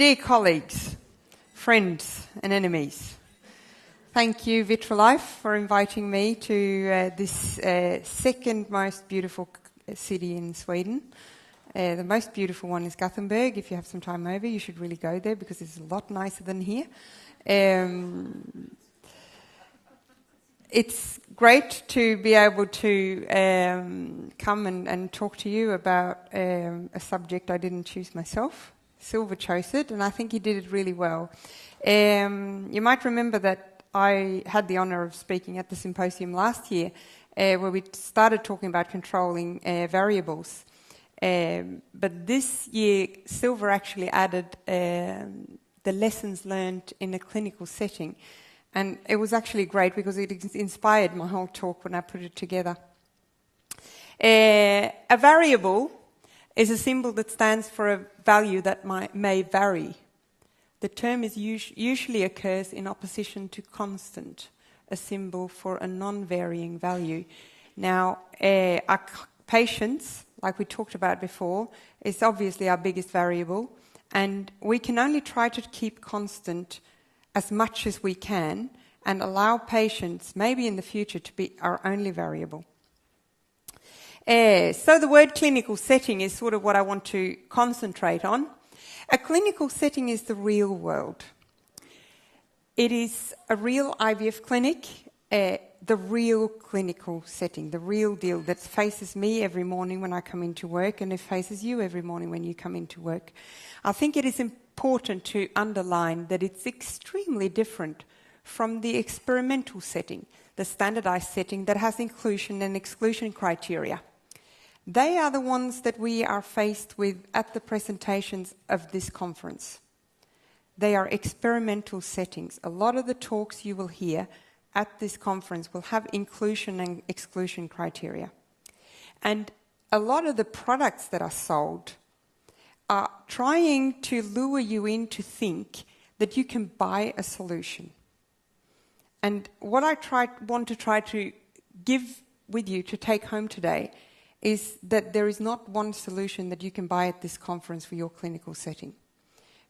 Dear colleagues, friends and enemies, thank you Vitrolife for inviting me to this second most beautiful city in Sweden. The most beautiful one is Gothenburg. If you have some time over, you should really go there because it's a lot nicer than here. It's great to be able to come and talk to you about a subject I didn't choose myself. Silver chose it, and I think he did it really well. You might remember that I had the honor of speaking at the symposium last year where we started talking about controlling variables. But this year, Silver actually added the lessons learned in a clinical setting. And it was actually great because it inspired my whole talk when I put it together. A variable is a symbol that stands for a value that may vary. The term is usually occurs in opposition to constant, a symbol for a non-varying value. Now, our patients, like we talked about before, is obviously our biggest variable, and we can only try to keep constant as much as we can and allow patients, maybe in the future, to be our only variable. So the word clinical setting is sort of what I want to concentrate on. A clinical setting is the real world. It is a real IVF clinic, the real clinical setting, the real deal that faces me every morning when I come into work, and it faces you every morning when you come into work. I think it is important to underline that it's extremely different from the experimental setting, the standardized setting that has inclusion and exclusion criteria. They are the ones that we are faced with at the presentations of this conference. They are experimental settings. A lot of the talks you will hear at this conference will have inclusion and exclusion criteria. And a lot of the products that are sold are trying to lure you in to think that you can buy a solution. And what I want to try to give with you to take home today is that there is not one solution that you can buy at this conference for your clinical setting,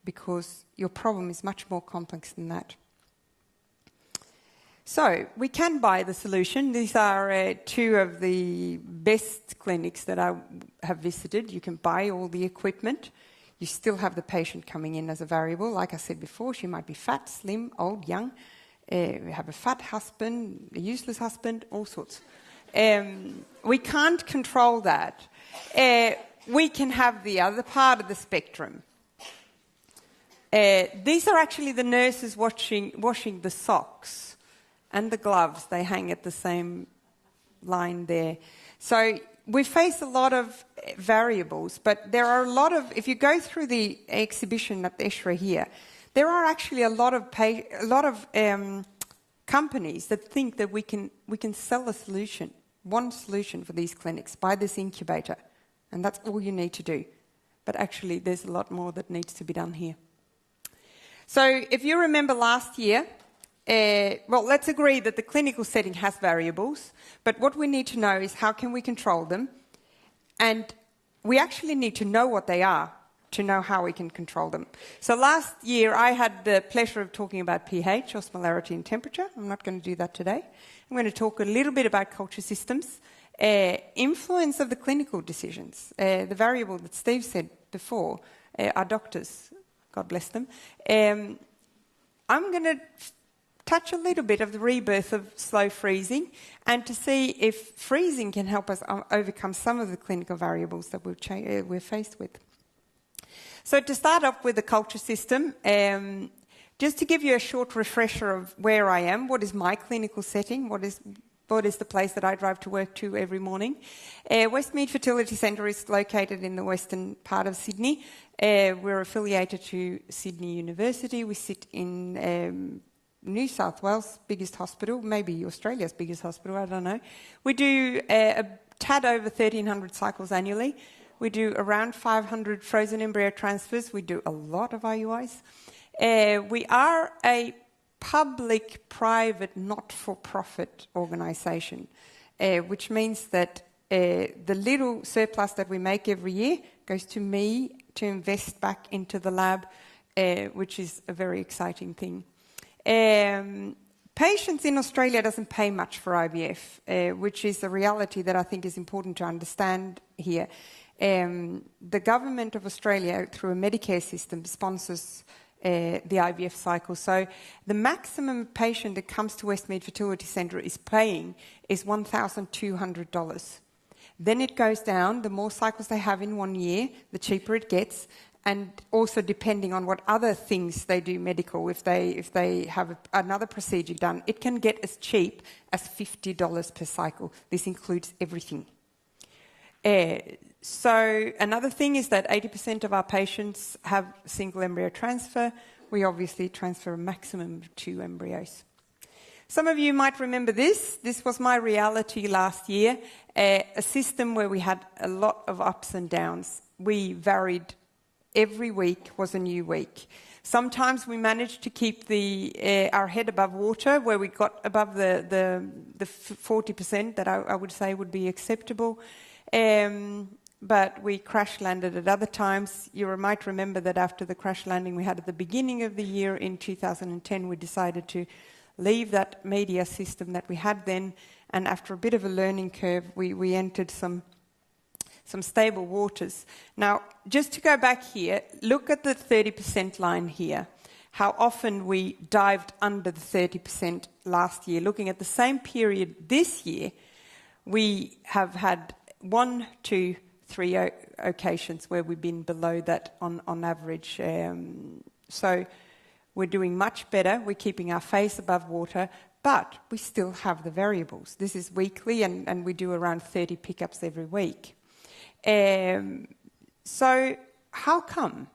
because your problem is much more complex than that. So, we can buy the solution. These are two of the best clinics that I have visited. You can buy all the equipment. You still have the patient coming in as a variable. Like I said before, she might be fat, slim, old, young. We have a fat husband, a useless husband, all sorts. We can't control that. We can have the other part of the spectrum. These are actually the nurses washing the socks and the gloves. They hang at the same line there. So we face a lot of variables, but there are a lot of, if you go through the exhibition at the ESHRE here, there are actually a lot of companies that think that we can sell a solution, one solution for these clinics, buy this incubator, and that's all you need to do. But actually, there's a lot more that needs to be done here. So if you remember last year, well, let's agree that the clinical setting has variables, but what we need to know is how can we control them, and we actually need to know what they are to know how we can control them. So last year I had the pleasure of talking about pH, osmolarity and temperature. I'm not going to do that today. I'm going to talk a little bit about culture systems, influence of the clinical decisions, the variable that Steve said before, our doctors, God bless them. I'm going to touch a little bit of the rebirth of slow freezing and to see if freezing can help us overcome some of the clinical variables that we're faced with. So to start off with the culture system, just to give you a short refresher of where I am, what is my clinical setting, what is the place that I drive to work to every morning. Westmead Fertility Centre is located in the western part of Sydney. We're affiliated to Sydney University. We sit in New South Wales' biggest hospital, maybe Australia's biggest hospital, I don't know. We do a tad over 1,300 cycles annually. We do around 500 frozen embryo transfers. We do a lot of IUIs. We are a public-private, not-for-profit organisation, which means that the little surplus that we make every year goes to me to invest back into the lab which is a very exciting thing. Patients in Australia doesn't pay much for IVF, which is a reality that I think is important to understand here. The government of Australia, through a Medicare system, sponsors the IVF cycle. So the maximum patient that comes to Westmead Fertility Centre is paying is $1,200. Then it goes down. The more cycles they have in 1 year, the cheaper it gets. And also depending on what other things they do medical, if they have another procedure done, it can get as cheap as $50 per cycle. This includes everything. So another thing is that 80% of our patients have single embryo transfer. We obviously transfer a maximum of 2 embryos. Some of you might remember this. This was my reality last year, a system where we had a lot of ups and downs. We varied. Every week was a new week. Sometimes we managed to keep our head above water, where we got above the 40% that I would say would be acceptable. But we crash landed at other times. You might remember that after the crash landing we had at the beginning of the year in 2010, we decided to leave that media system that we had then. And after a bit of a learning curve, we entered some stable waters. Now, just to go back here, look at the 30% line here. How often we dived under the 30% last year. Looking at the same period this year, we have had 1, 2, 3 occasions where we've been below that on average. So we're doing much better. We're keeping our face above water, but we still have the variables. This is weekly, and we do around 30 pickups every week. So how come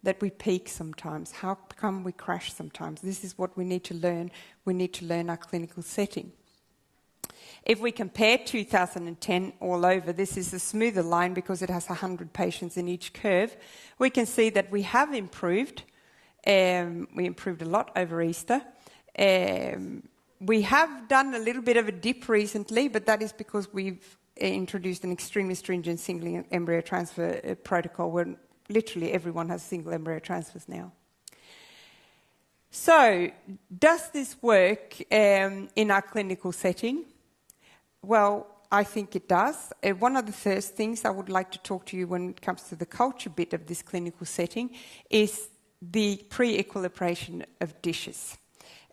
that we peak sometimes? How come we crash sometimes? This is what we need to learn. We need to learn our clinical setting. If we compare 2010 all over, this is a smoother line because it has 100 patients in each curve. We can see that we have improved. We improved a lot over Easter. We have done a little bit of a dip recently, but that is because we've introduced an extremely stringent single embryo transfer protocol where literally everyone has single embryo transfers now. So, does this work in our clinical setting? Well, I think it does. One of the first things I would like to talk to you when it comes to the culture bit of this clinical setting is the pre-equilibration of dishes.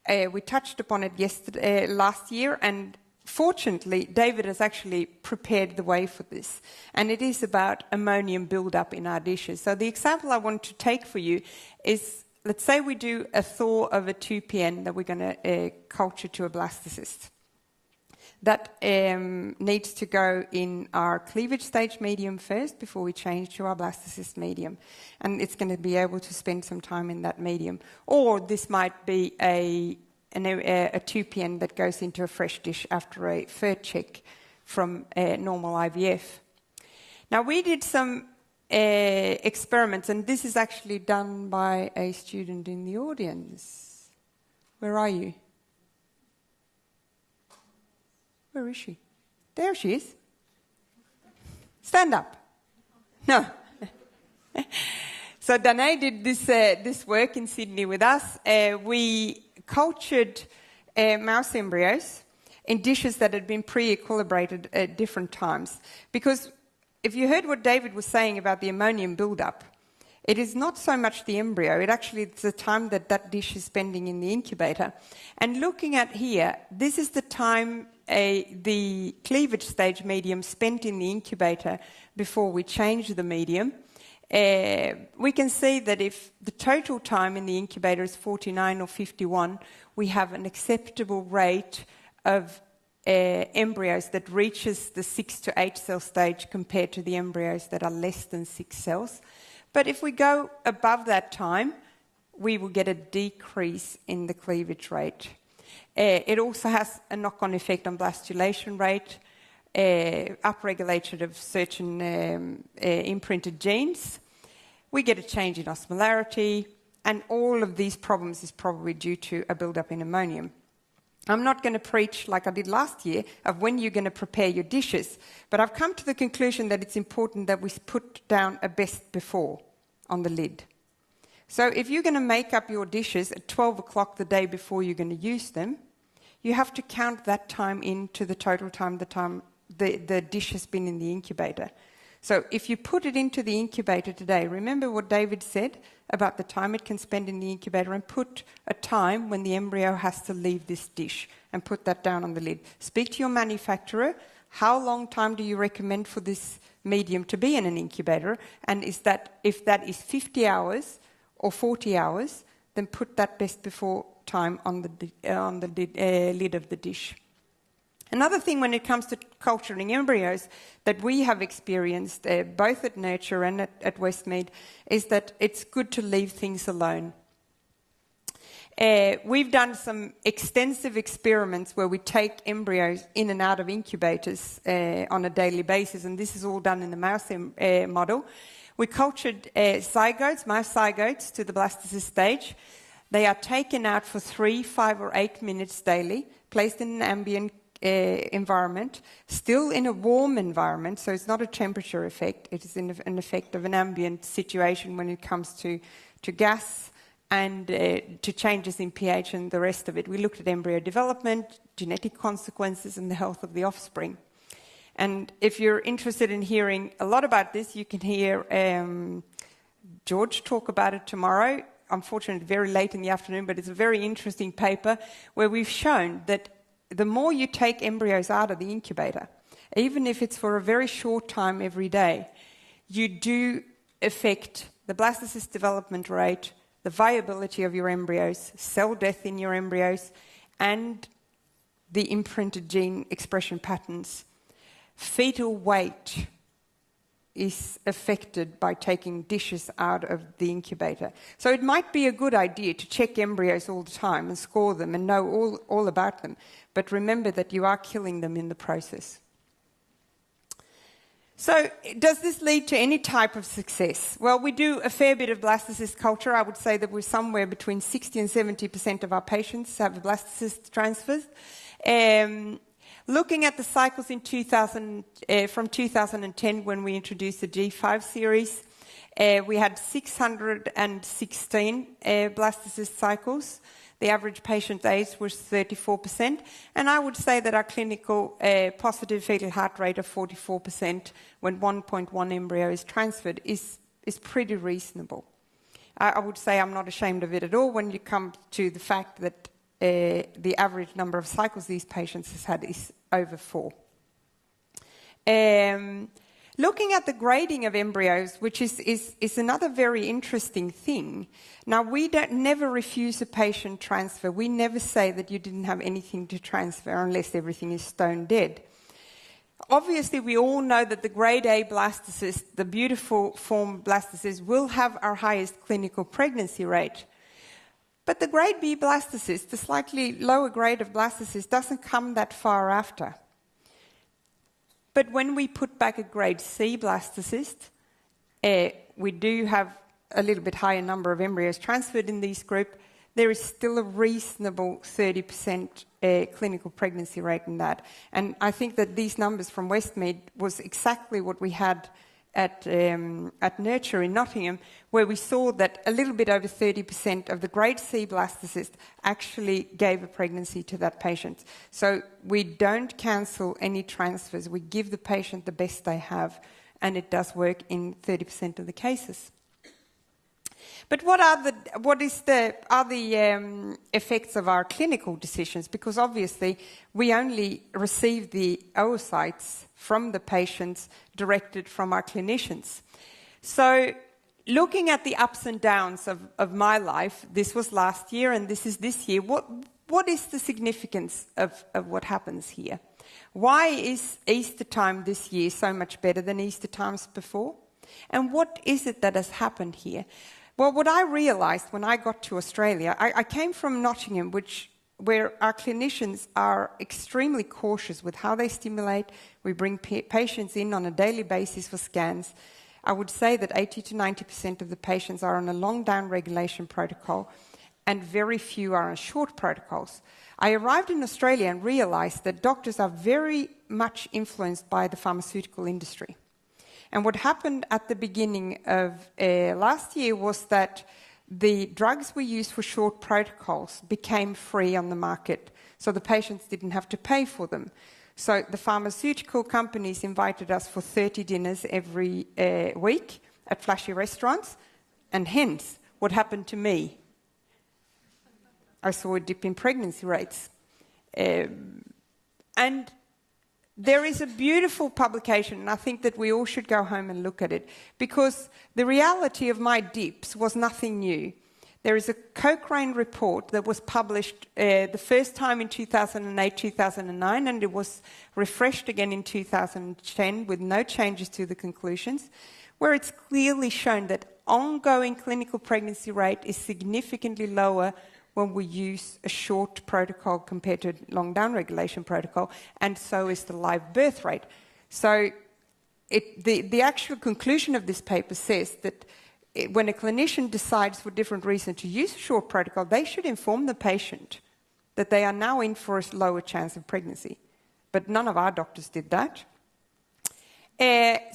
We touched upon it last year, and fortunately, David has actually prepared the way for this, and it is about ammonium buildup in our dishes. So the example I want to take for you is, let's say we do a thaw of a 2PN that we're going to culture to a blastocyst. That needs to go in our cleavage stage medium first before we change to our blastocyst medium. And it's going to be able to spend some time in that medium. Or this might be a 2PN that goes into a fresh dish after a FER check from normal IVF. Now, we did some experiments, and this is actually done by a student in the audience. Where are you? Where is she? There she is. Stand up. No. So Danae did this work in Sydney with us. We cultured mouse embryos in dishes that had been pre-equilibrated at different times. Because if you heard what David was saying about the ammonium buildup, it is not so much the embryo, it's the time that dish is spending in the incubator. And looking at here, this is the time the cleavage stage medium spent in the incubator before we change the medium. We can see that if the total time in the incubator is 49 or 51, we have an acceptable rate of embryos that reaches the 6 to 8 cell stage compared to the embryos that are less than 6 cells. But if we go above that time, we will get a decrease in the cleavage rate. It also has a knock-on effect on blastulation rate, upregulation of certain imprinted genes. We get a change in osmolarity, and all of these problems is probably due to a buildup in ammonium. I'm not going to preach like I did last year of when you're going to prepare your dishes, but I've come to the conclusion that it's important that we put down a best before on the lid. So if you're going to make up your dishes at 12 o'clock the day before you're going to use them, you have to count that time into the total time the dish has been in the incubator. So if you put it into the incubator today, remember what David said about the time it can spend in the incubator, and put a time when the embryo has to leave this dish and put that down on the lid. Speak to your manufacturer. How long time do you recommend for this medium to be in an incubator? And if that is 50 hours or 40 hours, then put that best before time on the lid of the dish. Another thing when it comes to culturing embryos that we have experienced, both at Nurture and at Westmead, is that it's good to leave things alone. We've done some extensive experiments where we take embryos in and out of incubators on a daily basis, and this is all done in the mouse model. We cultured zygotes, mouse zygotes, to the blastocyst stage. They are taken out for 3, 5 or 8 minutes daily, placed in an ambient environment, still in a warm environment, so it's not a temperature effect, it is an effect of an ambient situation when it comes to gas and to changes in pH and the rest of it. We looked at embryo development, genetic consequences, and the health of the offspring. And if you're interested in hearing a lot about this, you can hear George talk about it tomorrow. Unfortunately, very late in the afternoon, but it's a very interesting paper where we've shown that the more you take embryos out of the incubator, even if it's for a very short time every day, you do affect the blastocyst development rate, the viability of your embryos, cell death in your embryos, and the imprinted gene expression patterns. Fetal weight is affected by taking dishes out of the incubator. So it might be a good idea to check embryos all the time and score them and know all about them. But remember that you are killing them in the process. So does this lead to any type of success? Well, we do a fair bit of blastocyst culture. I would say that we're somewhere between 60 and 70% of our patients have blastocyst transfers. Looking at the cycles in from 2010 when we introduced the G5 series, we had 616 blastocyst cycles. The average patient age was 34%, and I would say that our clinical positive fetal heart rate of 44% when 1.1 embryo is transferred is pretty reasonable. I would say I'm not ashamed of it at all when you come to the fact that the average number of cycles these patients have had is over 4. Looking at the grading of embryos, which is another very interesting thing. Now, we never refuse a patient transfer. We never say that you didn't have anything to transfer unless everything is stone dead. Obviously, we all know that the grade A blastocyst, the beautiful form blastocyst, will have our highest clinical pregnancy rate. But the grade B blastocyst, the slightly lower grade of blastocyst, doesn't come that far after. But when we put back a grade C blastocyst, we do have a little bit higher number of embryos transferred in this group. There is still a reasonable 30% clinical pregnancy rate in that. And I think that these numbers from Westmead was exactly what we had at Nurture in Nottingham, where we saw that a little bit over 30% of the grade C blastocyst actually gave a pregnancy to that patient. So we don't cancel any transfers. We give the patient the best they have, and it does work in 30% of the cases. But what are the effects of our clinical decisions? Because obviously we only receive the oocytes from the patients directed from our clinicians. So looking at the ups and downs of my life, this was last year and this is this year, what is the significance of what happens here? Why is Easter time this year so much better than Easter times before? And what is it that has happened here? Well, what I realised when I got to Australia, I came from Nottingham, where our clinicians are extremely cautious with how they stimulate. We bring patients in on a daily basis for scans. I would say that 80 to 90% of the patients are on a long down regulation protocol, and very few are on short protocols. I arrived in Australia and realised that doctors are very much influenced by the pharmaceutical industry. And what happened at the beginning of last year was that the drugs we use for short protocols became free on the market, so the patients didn't have to pay for them. So the pharmaceutical companies invited us for 30 dinners every week at flashy restaurants, and hence, what happened to me? I saw a dip in pregnancy rates. And there is a beautiful publication, and I think that we all should go home and look at it, because the reality of my dips was nothing new. There is a Cochrane report that was published the first time in 2008, 2009, and it was refreshed again in 2010 with no changes to the conclusions, where it's clearly shown that ongoing clinical pregnancy rate is significantly lower when we use a short protocol compared to a long downregulation protocol, and so is the live birth rate. So the actual conclusion of this paper says that when a clinician decides for different reasons to use a short protocol, they should inform the patient that they are now in for a lower chance of pregnancy. But none of our doctors did that.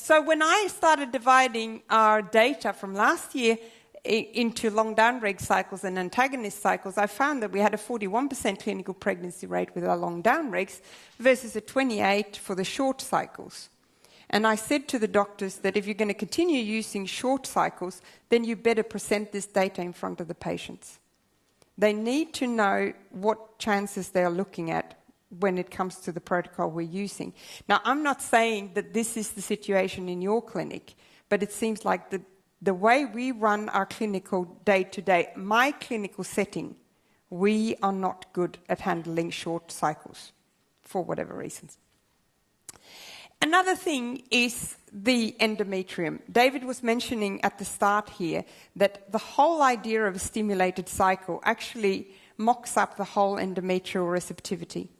So when I started dividing our data from last year into long downreg cycles and antagonist cycles, I found that we had a 41% clinical pregnancy rate with our long downregs versus a 28% for the short cycles. And I said to the doctors that if you're going to continue using short cycles, then you better present this data in front of the patients. They need to know what chances they are looking at when it comes to the protocol we're using. Now, I'm not saying that this is the situation in your clinic, but it seems like the way we run our clinical day-to-day, my clinical setting, we are not good at handling short cycles for whatever reasons. Another thing is the endometrium. David was mentioning at the start here that the whole idea of a stimulated cycle actually mocks up the whole endometrial receptivity.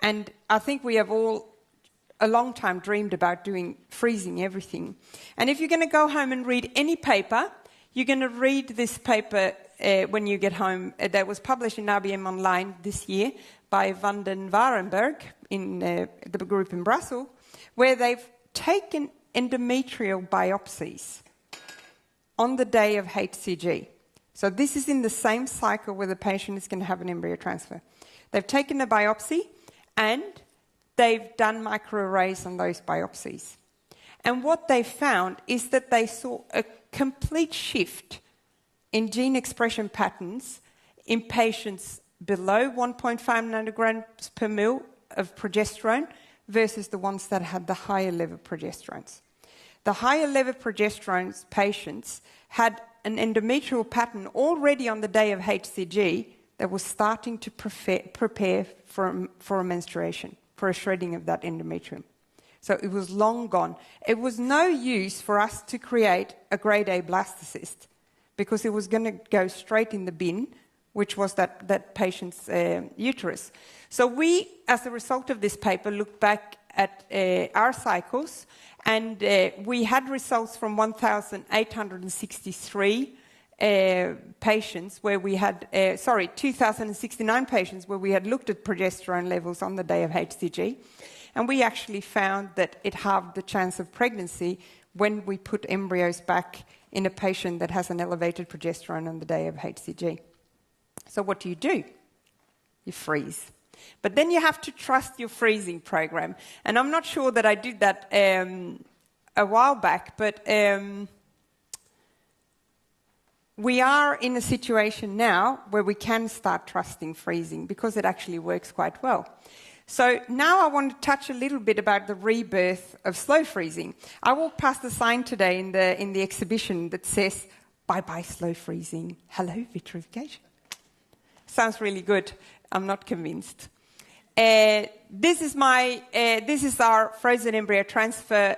And I think we have all a long time dreamed about freezing everything. And if you're going to go home and read any paper, you're going to read this paper when you get home that was published in IBM Online this year by Van den Warenberg in the group in Brussels, where they've taken endometrial biopsies on the day of HCG. So this is in the same cycle where the patient is going to have an embryo transfer. They've taken a biopsy and they've done microarrays on those biopsies. And what they found is that they saw a complete shift in gene expression patterns in patients below 1.5 nanograms per mil of progesterone versus the ones that had the higher level progesterones. The higher level progesterone patients had an endometrial pattern already on the day of HCG that was starting to prepare for a menstruation, for a shredding of that endometrium. So it was long gone. It was no use for us to create a grade A blastocyst because it was going to go straight in the bin, which was that patient's uterus. So we, as a result of this paper, looked back at our cycles, and we had results from 1,863 patients where we had, 2,069 patients where we had looked at progesterone levels on the day of HCG. And we actually found that it halved the chance of pregnancy when we put embryos back in a patient that has an elevated progesterone on the day of HCG. So what do? You freeze. But then you have to trust your freezing program. And I'm not sure that I did that a while back, but we are in a situation now where we can start trusting freezing because it actually works quite well. So now I want to touch a little bit about the rebirth of slow freezing. I walked past the sign today in the exhibition that says, "Bye-bye slow freezing, hello vitrification." Sounds really good. I'm not convinced. This is our frozen embryo transfer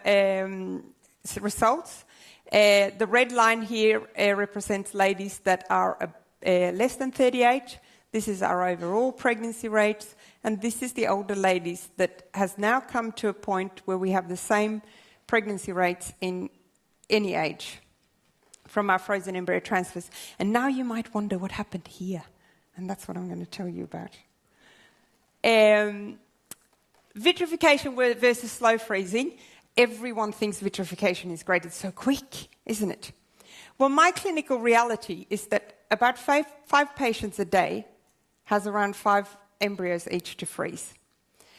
results. The red line here represents ladies that are less than 38. This is our overall pregnancy rates. And this is the older ladies that has now come to a point where we have the same pregnancy rates in any age from our frozen embryo transfers. And now you might wonder what happened here. And that's what I'm going to tell you about. Vitrification versus slow freezing. Everyone thinks vitrification is great. It's so quick, isn't it? Well, my clinical reality is that about five patients a day has around 5 embryos each to freeze.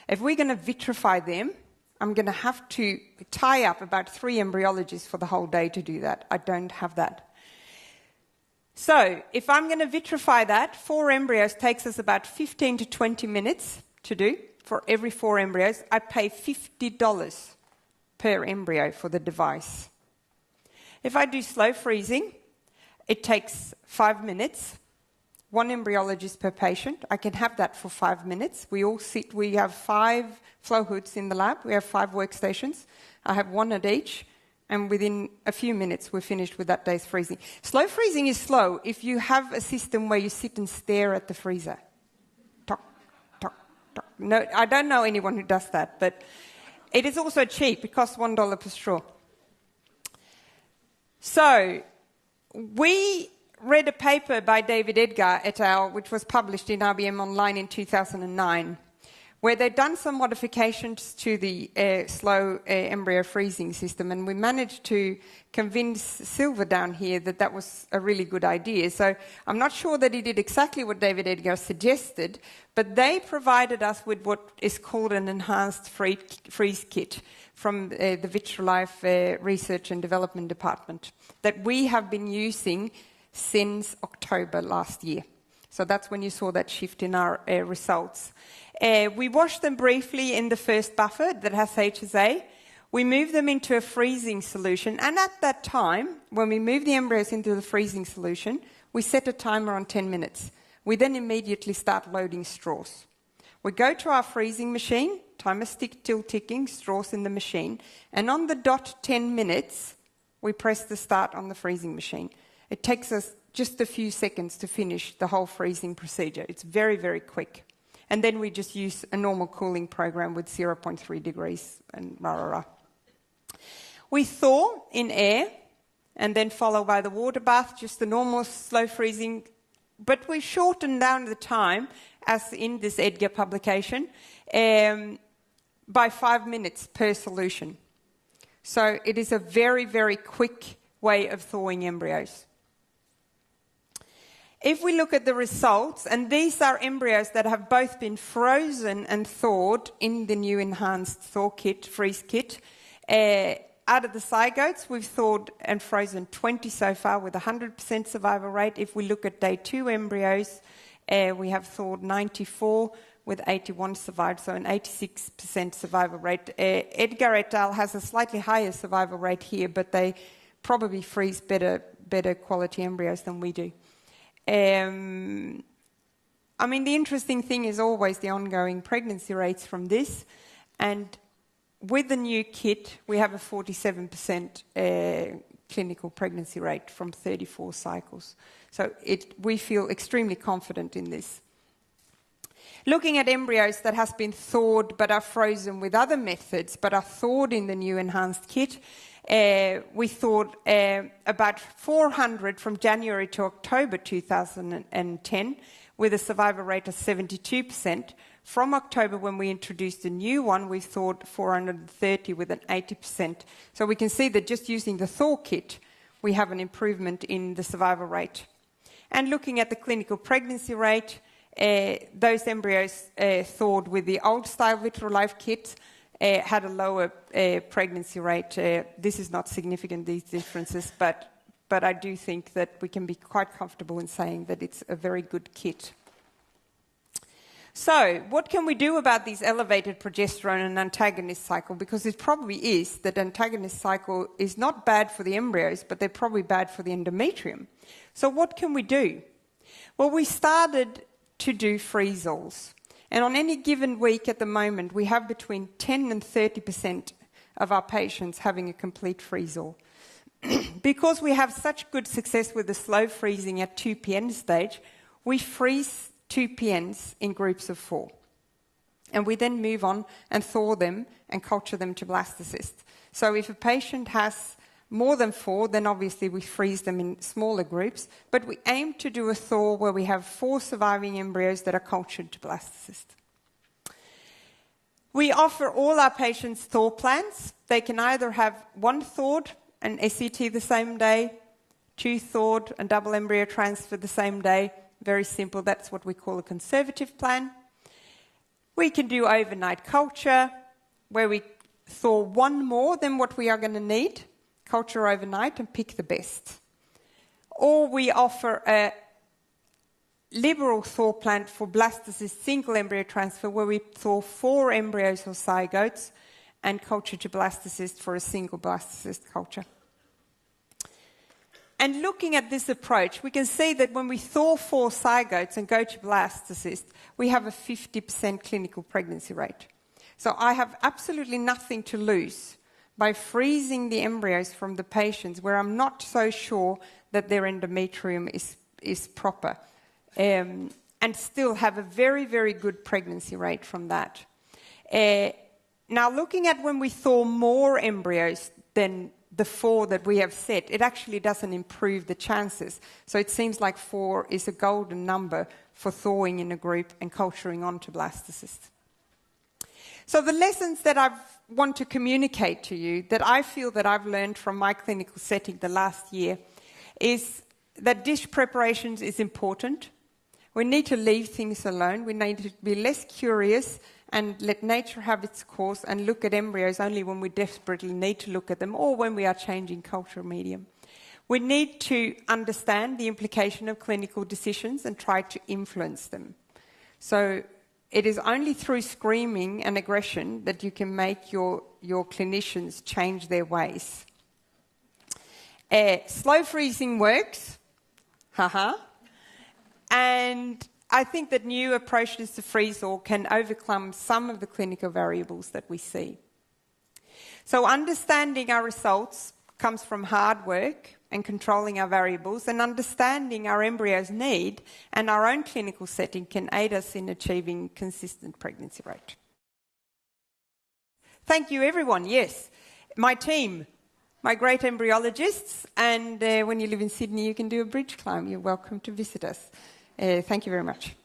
If we're going to vitrify them, I'm going to have to tie up about 3 embryologists for the whole day to do that. I don't have that. So if I'm going to vitrify that, 4 embryos takes us about 15 to 20 minutes to do. For every 4 embryos, I pay $50 per embryo for the device. If I do slow freezing, it takes 5 minutes. 1 embryologist per patient. I can have that for 5 minutes. We all sit, we have 5 flow hoods in the lab. We have 5 workstations. I have 1 at each. And within a few minutes, we're finished with that day's freezing. Slow freezing is slow if you have a system where you sit and stare at the freezer. Tock, tock, tock. No, I don't know anyone who does that, but it is also cheap. It costs $1 per straw. So, we read a paper by David Edgar et al., which was published in IBM Online in 2009, where they'd done some modifications to the slow embryo freezing system, and we managed to convince Silver down here that that was a really good idea. So I'm not sure that he did exactly what David Edgar suggested, but they provided us with what is called an enhanced freeze kit from the Vitrolife Research and Development Department that we have been using since October last year. So that's when you saw that shift in our results. We washed them briefly in the first buffer that has HSA. We moved them into a freezing solution, and at that time, when we moved the embryos into the freezing solution, we set a timer on 10 minutes. We then immediately start loading straws. We go to our freezing machine, timer still ticking, straws in the machine, and on the dot 10 minutes, we press the start on the freezing machine. It takes us just a few seconds to finish the whole freezing procedure. It's very, very quick. And then we just use a normal cooling program with 0.3 degrees and rah, rah, rah. We thaw in air and then follow by the water bath, just the normal slow freezing. But we shorten down the time, as in this Edgar publication, by 5 minutes per solution. So it is a very, very quick way of thawing embryos. If we look at the results, and these are embryos that have both been frozen and thawed in the new enhanced thaw kit, freeze kit. Out of the zygotes, we've thawed and frozen 20 so far with 100% survival rate. If we look at day 2 embryos, we have thawed 94 with 81 survived, so an 86% survival rate. Edgar et al. Has a slightly higher survival rate here, but they probably freeze better quality embryos than we do. I mean, the interesting thing is always the ongoing pregnancy rates from this, and with the new kit, we have a 47% clinical pregnancy rate from 34 cycles. So we feel extremely confident in this. Looking at embryos that has been thawed but are frozen with other methods but are thawed in the new enhanced kit, we thawed about 400 from January to October 2010 with a survival rate of 72%. From October, when we introduced the new one, we thawed 430 with an 80%. So we can see that just using the thaw kit, we have an improvement in the survival rate. And looking at the clinical pregnancy rate, those embryos thawed with the old-style Vitrolife kit had a lower pregnancy rate. This is not significant, these differences, but I do think that we can be quite comfortable in saying that it's a very good kit. So, what can we do about these elevated progesterone and antagonist cycle? Because it probably is that antagonist cycle is not bad for the embryos, but they're probably bad for the endometrium. So what can we do? Well, we started to do freeze-alls. And on any given week at the moment, we have between 10 and 30% of our patients having a complete freeze-all. Because we have such good success with the slow freezing at 2 PN stage, we freeze 2 PNs in groups of 4. And we then move on and thaw them and culture them to blastocysts. So if a patient has more than 4, then obviously we freeze them in smaller groups. But we aim to do a thaw where we have 4 surviving embryos that are cultured to blastocysts. We offer all our patients thaw plans. They can either have 1 thawed and SCT the same day, two-thawed and double embryo transfer the same day. Very simple. That's what we call a conservative plan. We can do overnight culture, where we thaw one more than what we are going to need, culture overnight, and pick the best. Or we offer a liberal thaw plan for blastocyst single embryo transfer, where we thaw 4 embryos or zygotes and culture to blastocyst for a single blastocyst culture. And looking at this approach, we can see that when we thaw 4 zygotes and go to blastocyst, we have a 50% clinical pregnancy rate. So I have absolutely nothing to lose by freezing the embryos from the patients where I'm not so sure that their endometrium is proper, and still have a very, very good pregnancy rate from that. Now, looking at when we thaw more embryos than the 4 that we have set, it actually doesn't improve the chances. So it seems like 4 is a golden number for thawing in a group and culturing onto blastocysts. So the lessons that I want to communicate to you, that I feel that I've learned from my clinical setting the last year, is that dish preparations is important. We need to leave things alone. We need to be less curious and let nature have its course and look at embryos only when we desperately need to look at them or when we are changing cultural medium. We need to understand the implication of clinical decisions and try to influence them. So it is only through screaming and aggression that you can make your clinicians change their ways. Slow freezing works. And I think that new approaches to freeze-thaw can overcome some of the clinical variables that we see. So understanding our results comes from hard work and controlling our variables, and understanding our embryo's need and our own clinical setting can aid us in achieving consistent pregnancy rate. Thank you, everyone. Yes, my team, my great embryologists, and when you live in Sydney, you can do a bridge climb. You're welcome to visit us. Thank you very much.